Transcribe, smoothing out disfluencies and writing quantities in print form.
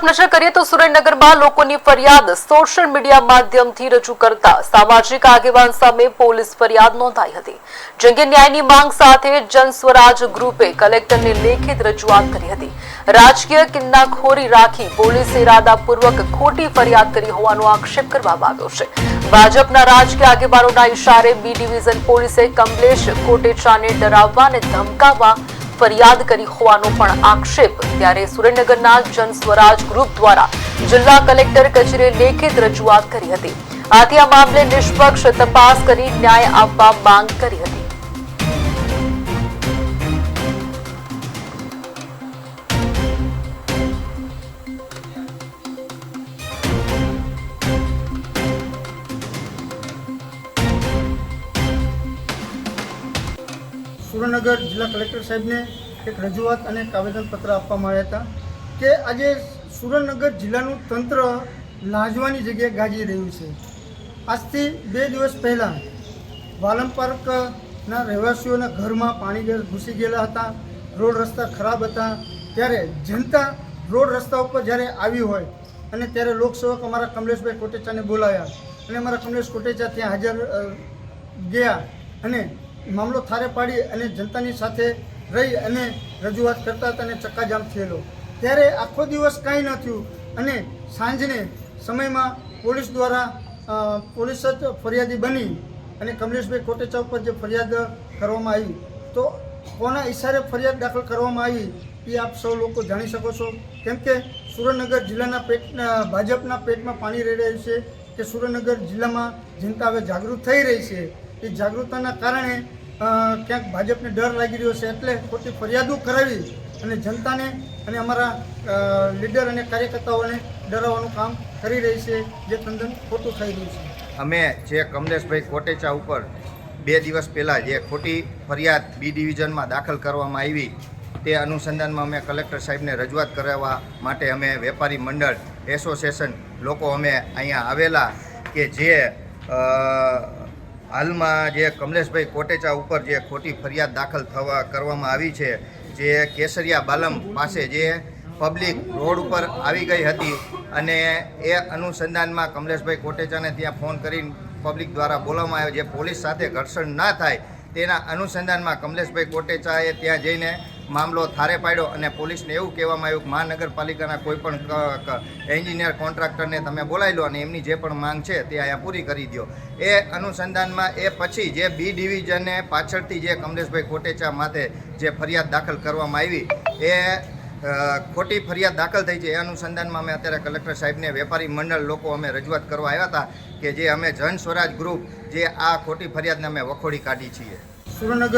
તરફ નજર કરીએ તો સુરેન્દ્રનગરમાં લોકોની ફરિયાદ સોશિયલ મીડિયા માધ્યમથી રજૂ કરતા સામાજિક આગેવાન સામે પોલીસ ફરિયાદ નોંધાઈ હતી। જે અંગે ન્યાયની માંગ સાથે જનસ્વરાજ ગ્રુપે કલેક્ટરને લેખિત રજૂઆત કરી હતી। રાજકીય કિન્નાખોરી રાખી પોલીસે ઇરાદાપૂર્વક ખોટી ફરિયાદ કરી હોવાનો આક્ષેપ કરવામાં આવ્યો છે। ભાજપના રાજકીય આગેવાનોના ઇશારે બી ડિવિઝન પોલીસે કમલેશ કોટેચાને ડરાવવા અને ધમકાવવા ફરિયાદ કરી હોવાનો પણ આક્ષેપ। ત્યારે સુરેન્દ્રનગરના જનસ્વરાજ ગ્રુપ દ્વારા જિલ્લા કલેક્ટર કચેરીએ લેખિત રજૂઆત કરી હતી। આથી આ મામલે નિષ્પક્ષ તપાસ કરી ન્યાય આપવા માંગ કરી હતી। સુરેન્દ્રનગર જિલ્લા કલેક્ટર સાહેબને એક રજૂઆત અને એક આવેદનપત્ર આપવામાં આવ્યા હતા કે આજે સુરેન્દ્રનગર જિલ્લાનું તંત્ર લાજવાની જગ્યાએ ગાજી રહ્યું છે। આજથી 2 દિવસ પહેલાં વાલમ પાર્કના રહેવાસીઓના ઘરમાં પાણી ઘૂસી ગયેલા હતા, રોડ રસ્તા ખરાબ હતા। ત્યારે જનતા રોડ રસ્તા ઉપર જ્યારે આવી હોય અને ત્યારે લોકસેવક અમારા કમલેશભાઈ કોટેચાને બોલાવ્યા અને અમારા કમલેશ કોટેચા ત્યાં હાજર ગયા અને મામલો થારે પાડી અને જનતાની સાથે રહી અને રજૂઆત કરતા હતા અને ચક્કાજામ થયેલો। ત્યારે આખો દિવસ કાંઈ ન થયું અને સાંજને સમયમાં પોલીસ દ્વારા પોલીસ જ ફરિયાદી બની અને કમલેશભાઈ કોટેચા ઉપર જે ફરિયાદ કરવામાં આવી તો કોના ઇશારે ફરિયાદ દાખલ કરવામાં આવી એ આપ સૌ લોકો જાણી શકો છો। કેમ કે સુરેન્દ્રનગર જિલ્લાના ભાજપના પેટમાં પાણી રહી રહ્યું છે કે સુરેન્દ્રનગર જિલ્લામાં જનતા હવે જાગૃત થઈ રહી છે। એ જાગૃતતાના કારણે ક્યાંક ભાજપને ડર લાગી રહ્યો છે એટલે ખોટી ફરિયાદો કરાવી અને જનતાને અને અમારા લીડર અને કાર્યકર્તાઓને ડરાવવાનું કામ કરી રહી છે, જે તદ્દન ખોટું થઈ રહ્યું છે। અમે જે કમલેશભાઈ કોટેચા ઉપર 2 દિવસ પહેલાં જે ખોટી ફરિયાદ બી ડિવિઝનમાં દાખલ કરવામાં આવી તે અનુસંધાનમાં અમે કલેક્ટર સાહેબને રજૂઆત કરવા માટે અમે વેપારી મંડળ એસોસિએશન લોકો અમે અહીંયા આવેલા કે જે હાલમાં જે કમલેશભાઈ કોટેચા ઉપર જે ખોટી ફરિયાદ દાખલ કરવામાં આવી છે, જે કેસરિયા બાલમ પાસે જે પબ્લિક રોડ ઉપર આવી ગઈ હતી અને એ અનુસંધાનમાં કમલેશભાઈ કોટેચાને ત્યાં ફોન કરીને પબ્લિક દ્વારા બોલાવવામાં આવ્યો, જે પોલીસ સાથે ઘર્ષણ ના થાય તેના અનુસંધાનમાં કમલેશભાઈ કોટેચાએ ત્યાં જઈને મામલો થારે પાડ્યો અને પોલીસને એવું કહેવામાં આવ્યું કે મહાનગરપાલિકાના કોઈ પણ એન્જિનિયર કોન્ટ્રાક્ટરને તમે બોલાવી લો અને એમની જે પણ માંગ છે તે અહીંયા પૂરી કરી દો। એ અનુસંધાનમાં એ પછી જે બી ડિવિઝને પાછળથી જે કમલેશભાઈ કોટેચા માથે જે ફરિયાદ દાખલ કરવામાં આવી એ ખોટી ફરિયાદ દાખલ થઈ છે। એ અનુસંધાનમાં અમે અત્યારે કલેક્ટર સાહેબને વેપારી મંડળ લોકો અમે રજૂઆત કરવા આવ્યા હતા કે જે અમે જન સ્વરાજ ગ્રુપ જે આ ખોટી ફરિયાદને અમે વખોડી કાઢી છીએ। સુરેન્દ્રનગર